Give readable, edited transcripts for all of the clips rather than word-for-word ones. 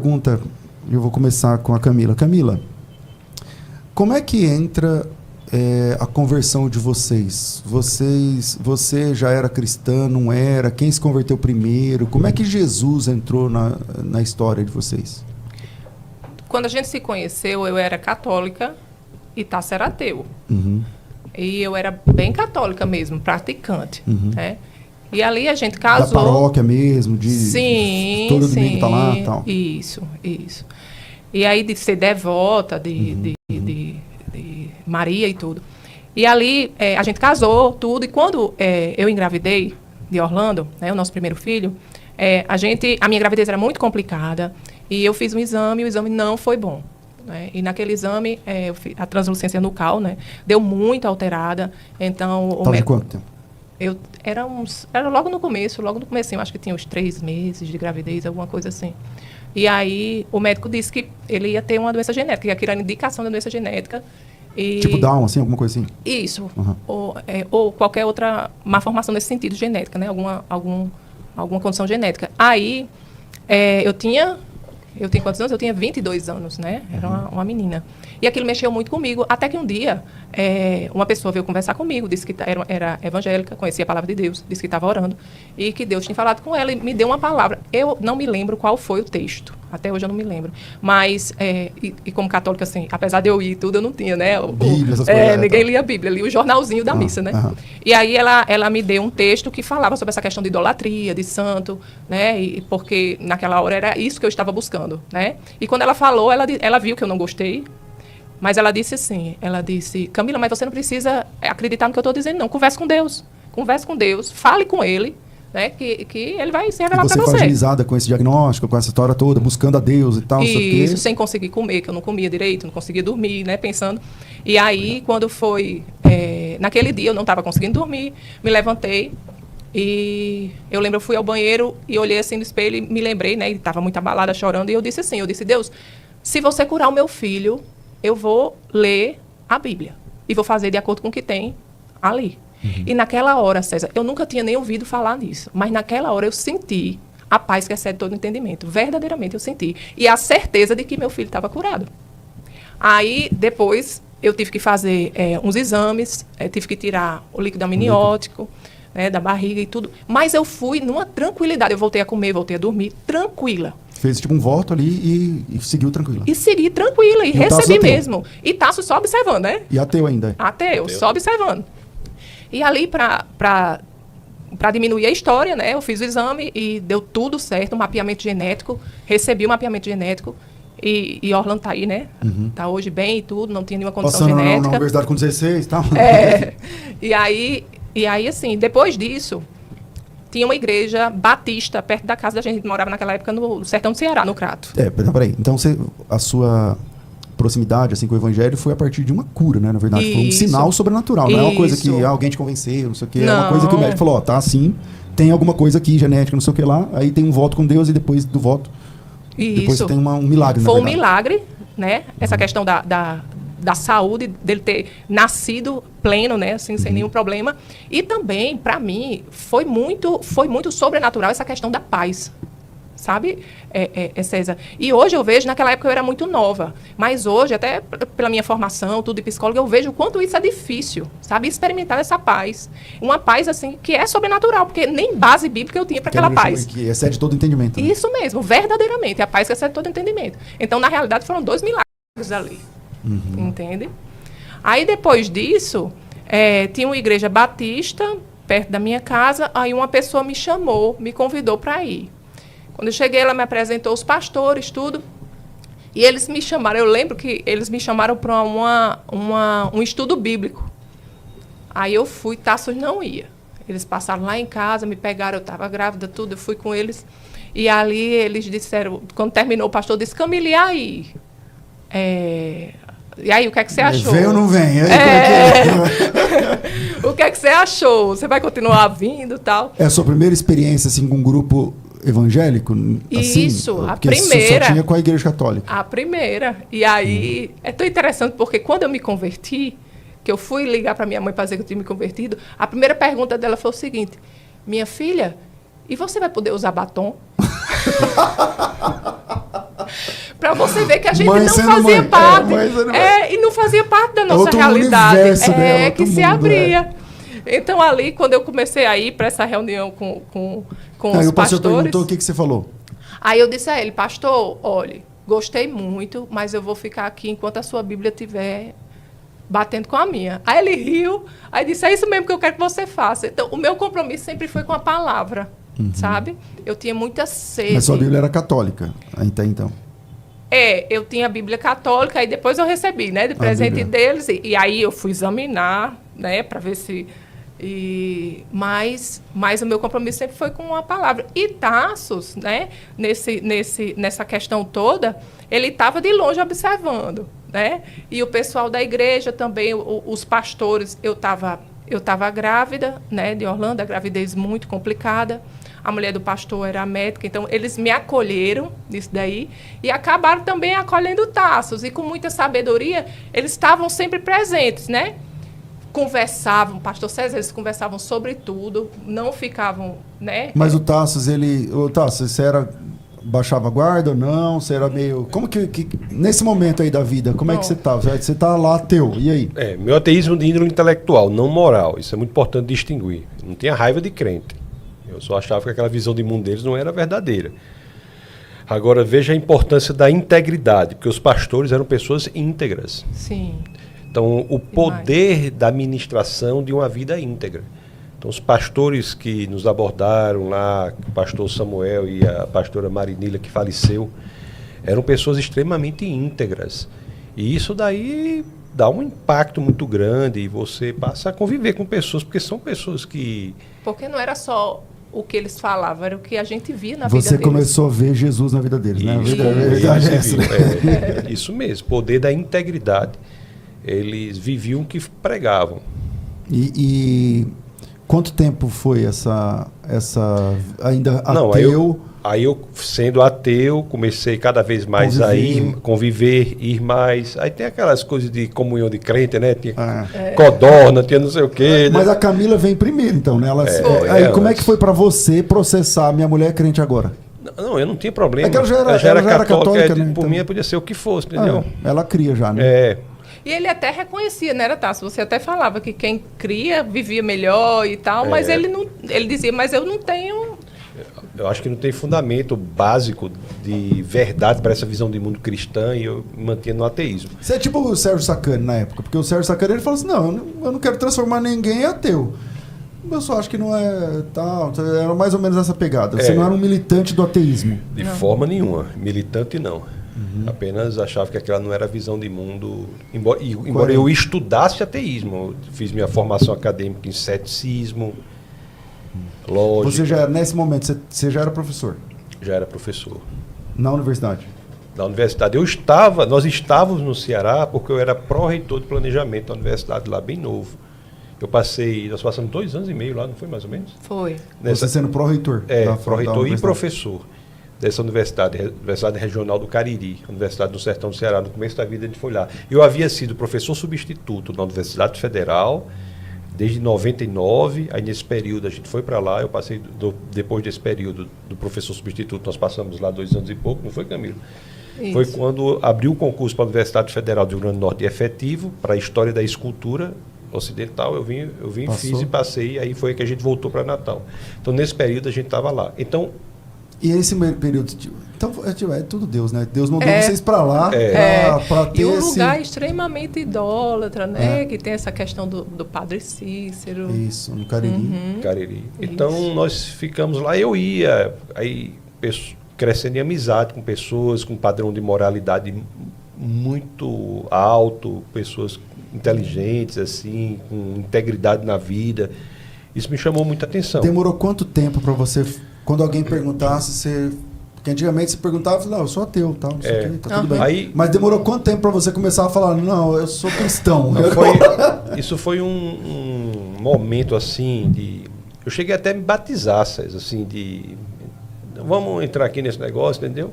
Pergunta, eu vou começar com a Camila. Camila, como é que entra a conversão de vocês? Você já era cristã, não era? Quem se converteu primeiro? Como é que Jesus entrou na história de vocês? Quando a gente se conheceu, eu era católica e Tasso era ateu. Uhum. E eu era bem católica mesmo, praticante. Uhum. Né? E ali a gente casou. Da paróquia mesmo? Sim, todo sim. domingo tá lá e tal? Isso. E aí de ser devota de Maria e tudo. E ali a gente casou, tudo. E quando eu engravidei de Orlando, né, o nosso primeiro filho, a minha gravidez era muito complicada. E eu fiz um exame e o exame não foi bom. Né? E naquele exame, a translucência nucal, né, deu muito alterada. Então, Estava de quanto tempo? Era logo no começo, eu acho que tinha uns 3 meses de gravidez, alguma coisa assim. E aí o médico disse que ele ia ter uma doença genética, que aquilo era indicação da doença genética. E tipo Down, assim, alguma coisa assim? Isso. Uhum. Ou qualquer outra malformação nesse sentido, genética, né? Alguma condição genética. Aí eu tinha quantos anos? Eu tinha 22 anos, né? Era uma menina. E aquilo mexeu muito comigo, até que um dia uma pessoa veio conversar comigo, disse que era evangélica, conhecia a palavra de Deus, disse que estava orando, e que Deus tinha falado com ela e me deu uma palavra. Eu não me lembro qual foi o texto, até hoje eu não me lembro. Mas, e como católica, assim, apesar de eu ir e tudo, eu não tinha, né? Bíblia, essas coisas, ninguém lia a Bíblia, lia o jornalzinho da missa, né? E aí ela me deu um texto que falava sobre essa questão de idolatria, de santo, né? Porque naquela hora era isso que eu estava buscando, né? E quando ela falou, ela viu que eu não gostei. Mas ela disse assim, Camila, mas você não precisa acreditar no que eu estou dizendo, não. Converse com Deus, fale com Ele, né, que Ele vai se revelar para você. Você foi agilizada com esse diagnóstico, com essa história toda, buscando a Deus e tal. Isso, sem conseguir comer, que eu não comia direito, não conseguia dormir, né, pensando. E aí, quando foi, naquele dia eu não estava conseguindo dormir, me levantei e eu lembro, eu fui ao banheiro e olhei assim no espelho e me lembrei, né, e estava muito abalada, chorando, e eu disse, Deus, se você curar o meu filho, eu vou ler a Bíblia e vou fazer de acordo com o que tem ali. Uhum. E naquela hora, César, eu nunca tinha nem ouvido falar nisso, mas naquela hora eu senti a paz que excede todo entendimento. Verdadeiramente eu senti. E a certeza de que meu filho estava curado. Aí, depois, eu tive que fazer uns exames, tive que tirar o líquido amniótico, né, da barriga e tudo. Mas eu fui numa tranquilidade. Eu voltei a comer, voltei a dormir, tranquila. Fez tipo um voto ali e seguiu tranquila. E segui tranquila, e recebi mesmo. E Tasso só observando, né? E ateu ainda? Ateu, só observando. E ali, para diminuir a história, né? Eu fiz o exame e deu tudo certo, um mapeamento genético. Recebi o mapeamento genético. E Orlando está aí, né? Uhum. Tá hoje bem e tudo, não tinha nenhuma condição genética. Na universidade com 16 e tal. E aí, assim, depois disso, tinha uma igreja batista perto da casa da gente. A gente morava naquela época no sertão do Ceará, no Crato. Peraí. Então, a sua proximidade assim, com o evangelho foi a partir de uma cura, né? Na verdade, foi um sinal sobrenatural. Não é uma coisa que alguém te convenceu, não sei o quê. Não. É uma coisa que o médico falou, tá assim, tem alguma coisa aqui, genética, não sei o que lá. Aí tem um voto com Deus e depois do voto, depois você tem um milagre, Foi um milagre, né? Essa questão da saúde, dele ter nascido pleno, né, assim, sem nenhum problema. E também, para mim, foi muito sobrenatural essa questão da paz, sabe, César? E hoje eu vejo, naquela época eu era muito nova, mas hoje, até pela minha formação, tudo de psicóloga, eu vejo o quanto isso é difícil, sabe, experimentar essa paz. Uma paz, assim, que é sobrenatural, porque nem base bíblica eu tinha para aquela paz. Que excede todo entendimento. Né? Isso mesmo, verdadeiramente, a paz que excede todo entendimento. Então, na realidade, foram 2 milagres ali. Uhum. Entende? Aí depois disso, tinha uma igreja batista perto da minha casa, aí uma pessoa me chamou, me convidou para ir. Quando eu cheguei, ela me apresentou os pastores, tudo, e eles me chamaram, eu lembro que eles me chamaram para um estudo bíblico. Aí eu fui, Tasso não ia. Eles passaram lá em casa, me pegaram, eu estava grávida, tudo, eu fui com eles, e ali eles disseram, quando terminou, o pastor disse, Camila, e aí? E aí, o que é que você achou? Vem ou não vem? O que é que você achou? Você vai continuar vindo e tal? É a sua primeira experiência assim, com um grupo evangélico? Assim, isso, a primeira. Só tinha com a igreja católica. A primeira. E aí, é tão interessante porque quando eu me converti, que eu fui ligar para minha mãe para dizer que eu tinha me convertido, a primeira pergunta dela foi o seguinte, minha filha, e você vai poder usar batom? Para você ver que a gente Mãe não sendo fazia mãe. parte. Mãe sendo mãe. E não fazia parte da nossa Outro realidade. universo, né? Outro Que se mundo, abria. Então, ali, quando eu comecei a ir para essa reunião com Aí os o pastor pastores... perguntou o que você falou. Aí eu disse a ele, pastor, olha, gostei muito, mas eu vou ficar aqui enquanto a sua Bíblia estiver batendo com a minha. Aí ele riu, aí disse, é isso mesmo que eu quero que você faça. Então, o meu compromisso sempre foi com a palavra, sabe? Eu tinha muita sede. Mas sua Bíblia era católica, até então. Eu tinha a Bíblia católica, e depois eu recebi, né, de presente deles, e aí eu fui examinar, né, para ver se... Mas o meu compromisso sempre foi com a palavra. E Tassos, né, nessa questão toda, ele estava de longe observando, né? E o pessoal da igreja também, os pastores, eu estava grávida, né, de Orlando, a gravidez muito complicada. A mulher do pastor era médica, então eles me acolheram nisso daí e acabaram também acolhendo Tassos. E com muita sabedoria, eles estavam sempre presentes, né? Conversavam, pastor César, eles conversavam sobre tudo, não ficavam, né? Mas o Tassos, você baixava a guarda ou não? Você era meio... Como que nesse momento aí da vida, como é que você estava? Você tá lá ateu, e aí? Meu ateísmo de índole intelectual, não moral. Isso é muito importante distinguir. Não tinha raiva de crente. Eu só achava que aquela visão de mundo deles não era verdadeira. Agora, veja a importância da integridade, porque os pastores eram pessoas íntegras. Sim. Então, o poder da administração de uma vida íntegra. Então, os pastores que nos abordaram lá, o pastor Samuel e a pastora Marinila, que faleceu, eram pessoas extremamente íntegras. E isso daí dá um impacto muito grande e você passa a conviver com pessoas, porque são pessoas que... Porque não era só o que eles falavam, era o que a gente via na vida Você deles. começou a ver Jesus na vida deles, né? Isso mesmo, poder da integridade. Eles viviam o que pregavam. E quanto tempo foi essa ainda Não, ateu? Aí eu, sendo ateu, comecei cada vez mais a conviver, ir mais. Aí tem aquelas coisas de comunhão de crente, né? Tinha codorna, tinha não sei o quê. Mas né? a Camila vem primeiro, então, né? Aí como é que foi para você processar minha mulher crente agora? Não, eu não tinha problema. É que ela já era católica, né? Por Então... mim, podia ser o que fosse, entendeu? Ela cria já, né? E ele até reconhecia, né, Tassi? Você até falava que quem cria vivia melhor e tal, mas ele dizia, mas eu não tenho... Eu acho que não tem fundamento básico de verdade para essa visão de mundo cristã e eu me mantinha no ateísmo. Você é tipo o Sérgio Sacani na época, porque o Sérgio Sacani ele falou assim, não, eu não quero transformar ninguém em ateu. Eu só acho que não é tal, era mais ou menos essa pegada. Você não era um militante do ateísmo. De forma nenhuma, militante não. Apenas achava que aquela não era a visão de mundo. Embora eu estudasse ateísmo, eu fiz minha formação acadêmica em ceticismo, lógica. Você já, nesse momento, você já era professor? Já era professor. Na universidade? Na universidade. Nós estávamos no Ceará porque eu era pró-reitor de planejamento da universidade lá, bem novo. Nós passamos 2 anos e meio lá, não foi mais ou menos? Foi. Você sendo pró-reitor? Pró-reitor e professor dessa Universidade Regional do Cariri, Universidade do Sertão do Ceará. No começo da vida a gente foi lá. Eu havia sido professor substituto na Universidade Federal desde 99, aí nesse período a gente foi para lá, eu passei, depois desse período do professor substituto, nós passamos lá 2 anos e pouco, não foi, Camilo? Isso. Foi quando abriu o concurso para a Universidade Federal do Rio Grande do Norte efetivo, para a História da Escultura Ocidental, eu vim fiz e passei, aí foi que a gente voltou para Natal. Então, nesse período a gente estava lá. Então, e esse período, então é tudo Deus, né? Deus mandou vocês para lá para ter e um lugar extremamente idólatra, né? Que tem essa questão do Padre Cícero. Isso, no Cariri. Cariri. Então nós ficamos lá, eu ia aí crescendo em amizade com pessoas com padrão de moralidade muito alto, pessoas inteligentes assim, com integridade na vida. Isso me chamou muita atenção. Demorou quanto tempo para você, quando alguém perguntasse, porque antigamente você perguntava, não, eu sou ateu, tal, não sei o que, tá tudo bem. Aí, mas demorou quanto tempo para você começar a falar, não, eu sou cristão? Isso foi um momento assim eu cheguei até a me batizar, assim, vamos entrar aqui nesse negócio, entendeu?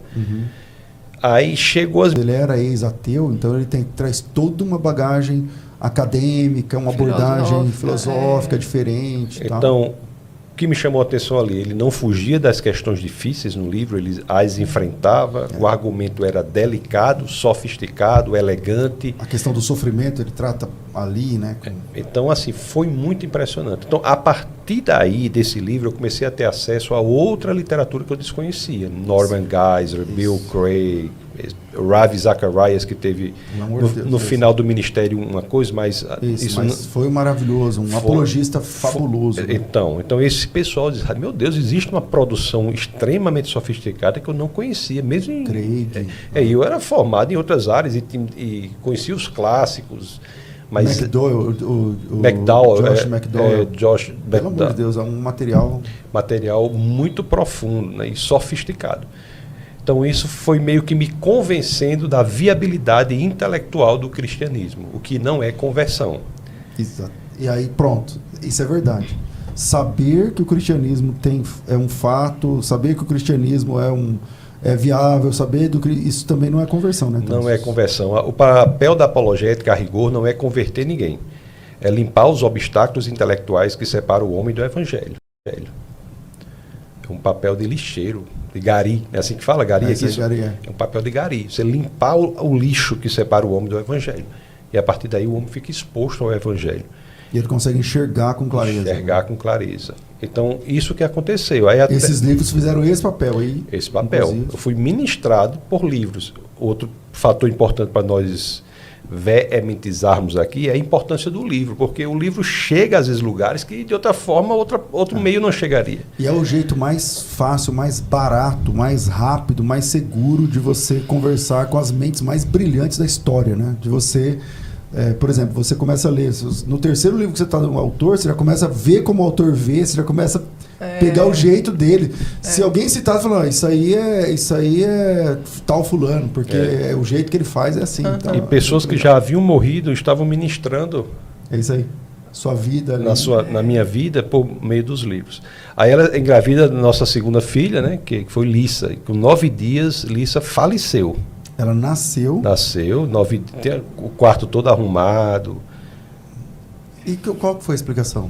Aí chegou Ele era ex-ateu, então ele traz toda uma bagagem acadêmica, uma abordagem filosófica diferente. Então, que me chamou a atenção ali, ele não fugia das questões difíceis no livro, ele as enfrentava, o argumento era delicado, sofisticado, elegante. A questão do sofrimento ele trata ali, né? Então, assim, foi muito impressionante. Então, a partir daí, desse livro, eu comecei a ter acesso a outra literatura que eu desconhecia. Norman Geisler, Bill Craig, Ravi Zacharias, que teve no final do ministério uma coisa, mas... Isso mas foi maravilhoso, um apologista fabuloso. Né? Então, esse pessoal diz, meu Deus, existe uma produção extremamente sofisticada que eu não conhecia, mesmo em... Craig. Eu era formado em outras áreas e conhecia os clássicos, mas... McDowell, Josh McDowell. Pelo amor de Deus, é um material muito profundo, né, e sofisticado. Então isso foi meio que me convencendo da viabilidade intelectual do cristianismo, o que não é conversão. Exato. E aí pronto, isso é verdade. Saber que o cristianismo é um fato, saber que o cristianismo é viável, saber isso também não é conversão, né? Então, não é conversão. O papel da apologética, a rigor, não é converter ninguém. É limpar os obstáculos intelectuais que separam o homem do evangelho. É um papel de lixeiro, de gari. É assim que fala, gari? É um papel de gari. Você limpar o lixo que separa o homem do evangelho. E a partir daí o homem fica exposto ao evangelho. E ele consegue enxergar com clareza. Enxergar com clareza. Então, isso que aconteceu. Aí esses livros fizeram esse papel aí. Esse papel. Inclusive. Eu fui ministrado por livros. Outro fator importante para nós veementizarmos aqui é a importância do livro, porque o livro chega às vezes lugares que de outra forma outro meio não chegaria. E é o jeito mais fácil, mais barato, mais rápido, mais seguro de você conversar com as mentes mais brilhantes da história, né? De você, por exemplo, você começa a ler, no terceiro livro que você está no autor, você já começa a ver como o autor vê, você já começa a pegar o jeito dele. Se alguém citar, você fala, isso aí é tal fulano, porque o jeito que ele faz é assim. Então, e pessoas que já haviam morrido estavam ministrando. É isso aí. Sua vida. Ali. Na minha vida, por meio dos livros. Aí ela engravida nossa segunda filha, né, que foi Lissa. E com 9 dias, Lissa faleceu. Ela nasceu, 9 dias, o quarto todo arrumado. E qual foi a explicação?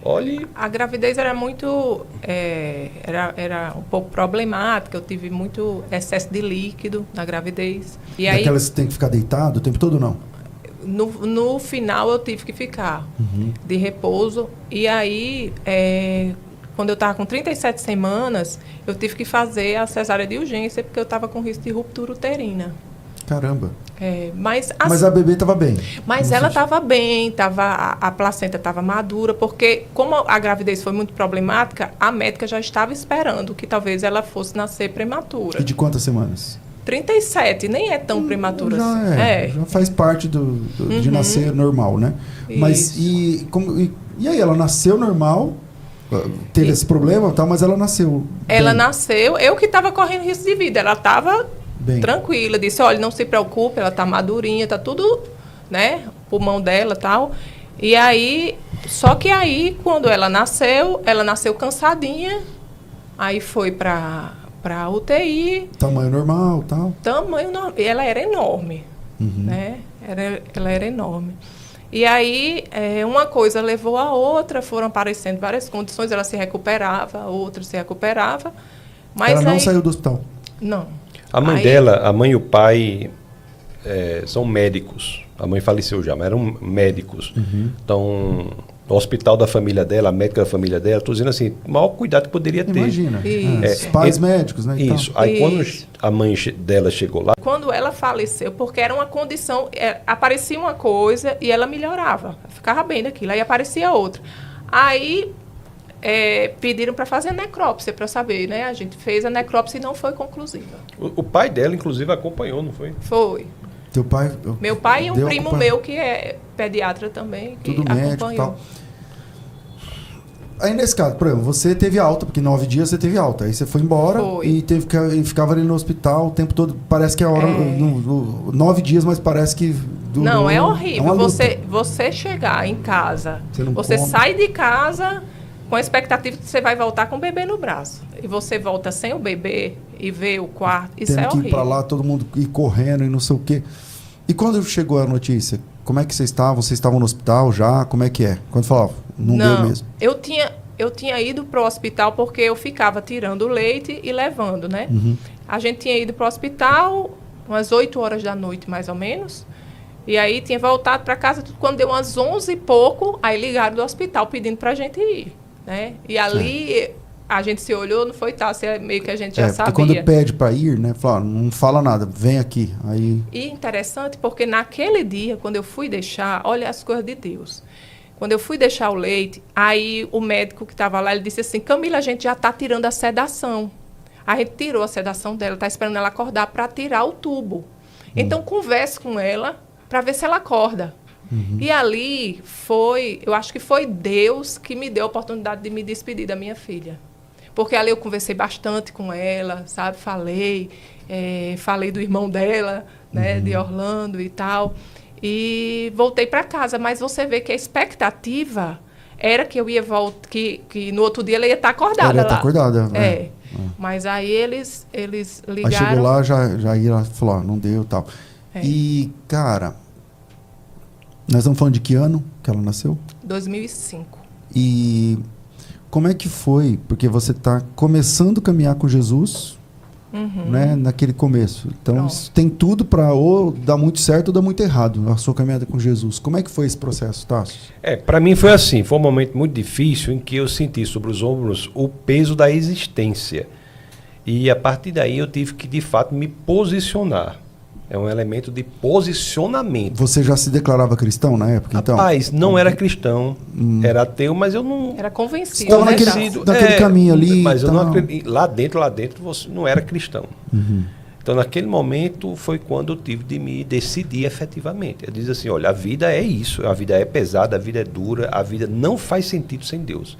Olhe... A gravidez era muito... era um pouco problemática. Eu tive muito excesso de líquido na gravidez. E aí, daquelas que tem que ficar deitado o tempo todo, não? No final, eu tive que ficar de repouso. E aí, quando eu estava com 37 semanas, eu tive que fazer a cesárea de urgência, porque eu estava com risco de ruptura uterina. Caramba. Mas a bebê estava bem. Mas ela estava bem, a placenta estava madura, porque como a gravidez foi muito problemática, a médica já estava esperando que talvez ela fosse nascer prematura. E de quantas semanas? 37, nem é tão prematura assim. Já faz parte de nascer normal, né? Isso. Mas e aí, ela nasceu normal, teve esse problema, tá, mas ela nasceu. Ela nasceu, eu que estava correndo risco de vida, ela estava tranquila, disse, olha, não se preocupe, ela está madurinha, está tudo, né, pulmão dela e tal. E aí, só que aí, quando ela nasceu cansadinha, aí foi para UTI. Tamanho normal, tal. Tamanho normal, ela era enorme, né, ela era enorme. E aí, uma coisa levou a outra, foram aparecendo várias condições, ela se recuperava, outra se recuperava. Mas ela não saiu do hospital? Não. A mãe dela, a mãe e o pai são médicos. A mãe faleceu já, mas eram médicos. Então, no hospital da família dela, a médica da família dela, estou dizendo assim, o maior cuidado que poderia ter. Imagina. Os pais médicos, né? Isso. Aí quando a mãe dela chegou lá... Quando ela faleceu, porque era uma condição, aparecia uma coisa e ela melhorava. Ficava bem daquilo, aí aparecia outra. Aí... pediram para fazer a necrópsia, para saber, né? A gente fez a necrópsia e não foi conclusiva. O pai dela, inclusive, acompanhou, não foi? Foi. Teu pai... Meu pai e um primo meu, que é pediatra também, que tudo médico, acompanhou. Tal. Aí, nesse caso, por exemplo, você teve alta, porque 9 dias você teve alta. Aí você foi embora e ficava ali no hospital o tempo todo. Parece que a hora... 9 dias, mas parece que... Não, é horrível. Você chegar em casa, você sai de casa... com a expectativa de que você vai voltar com o bebê no braço. E você volta sem o bebê e vê o quarto. Isso é horrível. Tendo que ir para lá, todo mundo ir correndo e não sei o quê. E quando chegou a notícia, como é que vocês estavam? Vocês estavam no hospital já? Como é que é? Quando falava, não deu mesmo? Eu tinha... eu tinha ido para o hospital porque eu ficava tirando o leite e levando, né? A gente tinha ido para o hospital umas 8 horas da noite, mais ou menos. E aí tinha voltado para casa, quando deu umas 11 e pouco, aí ligaram do hospital pedindo para a gente ir, né? E ali a gente se olhou, não foi tal, meio que a gente já sabia. Porque quando pede para ir, né? Fala, não fala nada, vem aqui. Aí... E interessante porque naquele dia, quando eu fui deixar, olha as coisas de Deus. Quando eu fui deixar o leite, aí o médico que estava lá, ele disse assim, Camila, a gente já está tirando a sedação. A gente tirou a sedação dela, está esperando ela acordar para tirar o tubo. Então, converse com ela para ver se ela acorda. E ali eu acho que foi Deus que me deu a oportunidade de me despedir da minha filha. Porque ali eu conversei bastante com ela, sabe? Falei do irmão dela, né? De Orlando e tal. E voltei para casa. Mas você vê que a expectativa era que eu ia voltar, que no outro dia ela ia estar acordada. Ela ia estar acordada. Mas aí eles ligaram. Aí chegou lá, já ia falar, não deu e tal. E, cara, nós estamos falando de que ano que ela nasceu? 2005. E como é que foi? Porque você está começando a caminhar com Jesus, né, naquele começo. Então, tem tudo para ou dar muito certo ou dar muito errado a sua caminhada com Jesus. Como é que foi esse processo, Tasso? Para mim foi assim. Foi um momento muito difícil em que eu senti sobre os ombros o peso da existência. E, a partir daí, eu tive que, de fato, me posicionar. É um elemento de posicionamento. Você já se declarava cristão na época, então? Rapaz, não era cristão. Era ateu, mas eu não... Era convencido. Estava naquele caminho ali. Mas eu não acredito. Lá dentro, você não era cristão. Então, naquele momento, foi quando eu tive de me decidir efetivamente. Eu disse assim, olha, a vida é isso. A vida é pesada, a vida é dura. A vida não faz sentido sem Deus.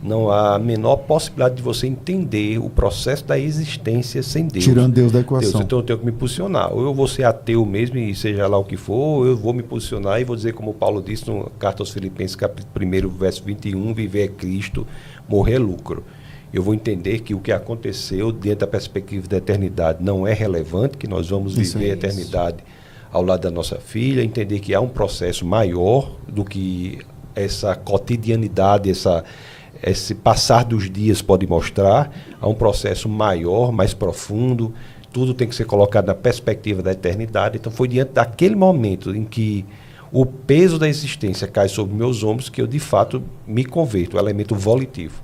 Não há a menor possibilidade de você entender o processo da existência sem Deus. Tirando Deus da equação. Então eu tenho que me posicionar. Ou eu vou ser ateu mesmo, e seja lá o que for, ou eu vou me posicionar e vou dizer, como Paulo disse na Carta aos Filipenses, capítulo 1, verso 21, viver é Cristo, morrer é lucro. Eu vou entender que o que aconteceu dentro da perspectiva da eternidade não é relevante, que nós vamos viver a eternidade ao lado da nossa filha, entender que há um processo maior do que essa cotidianidade, esse passar dos dias pode mostrar. Há um processo maior, mais profundo, tudo tem que ser colocado na perspectiva da eternidade. Então foi diante daquele momento em que o peso da existência cai sobre meus ombros que eu de fato me converto, o elemento volitivo.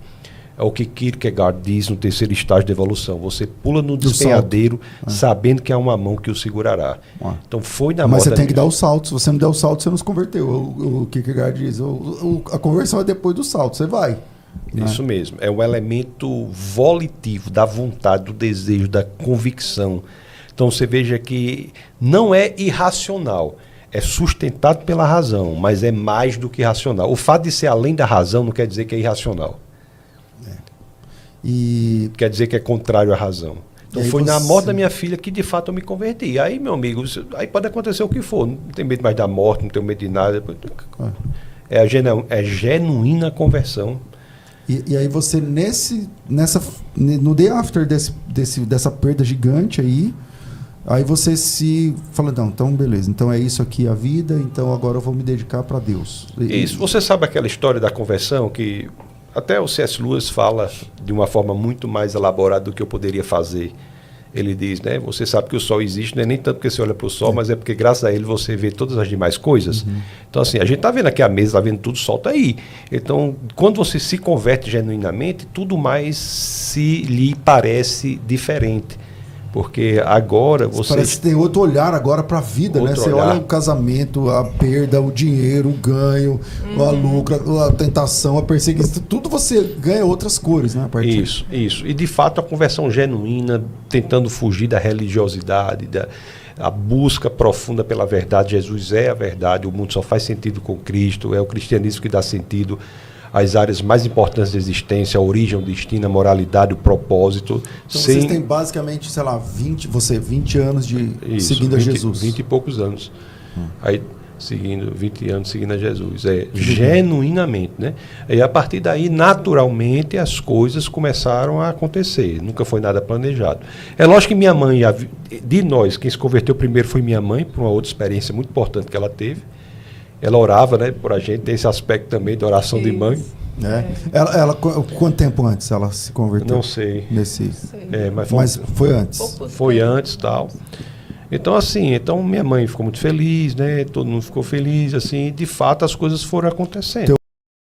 É o que Kierkegaard diz no terceiro estágio de evolução. Você pula no despenhadeiro sabendo que há uma mão que o segurará. Então foi na Mas você tem que dar o salto. Se você não der o salto, você não se converteu. O Kierkegaard diz, a conversão é depois do salto, você vai. Isso mesmo, é um elemento volitivo da vontade, do desejo, da convicção. Então você veja que não é irracional, é sustentado pela razão, mas é mais do que racional. O fato de ser além da razão não quer dizer que é irracional. E quer dizer que é contrário à razão. Então foi na morte da minha filha que de fato eu me converti. Aí, meu amigo, aí pode acontecer o que for, não tem medo mais da morte, não tenho medo de nada. É a genuína conversão. E aí você, no day after dessa perda gigante aí você se fala, não, então beleza, então é isso aqui a vida, então agora eu vou me dedicar para Deus. Isso, você sabe aquela história da conversão que até o C.S. Lewis fala de uma forma muito mais elaborada do que eu poderia fazer. Ele diz, né, você sabe que o sol existe, não é nem tanto porque você olha para o sol, mas é porque graças a ele você vê todas as demais coisas. Então assim, a gente está vendo aqui a mesa, está vendo tudo, o sol está aí. Então, quando você se converte genuinamente, tudo mais lhe parece diferente. Porque agora você... Parece que tem outro olhar agora para a vida, né? Você olha o casamento, a perda, o dinheiro, o ganho, a lucro, a tentação, a perseguição, tudo você ganha outras cores, né? Isso. E de fato a conversão genuína, tentando fugir da religiosidade, a busca profunda pela verdade. Jesus é a verdade, o mundo só faz sentido com Cristo, é o cristianismo que dá sentido às áreas mais importantes da existência, a origem, o destino, a moralidade, o propósito. Então vocês têm basicamente, sei lá, 20 anos seguindo a Jesus. 20 e poucos anos. Aí, 20 anos seguindo a Jesus. Genuinamente, né? E a partir daí, naturalmente, as coisas começaram a acontecer. Nunca foi nada planejado. É lógico que minha mãe, de nós, quem se converteu primeiro foi minha mãe, por uma outra experiência muito importante que ela teve. Ela orava, né, por a gente, tem esse aspecto também de oração de mãe. Quanto tempo antes ela se converteu? Não sei. Nesse... Mas foi antes. Foi antes, tal. Então, assim, minha mãe ficou muito feliz, né? Todo mundo ficou feliz, assim, e de fato as coisas foram acontecendo.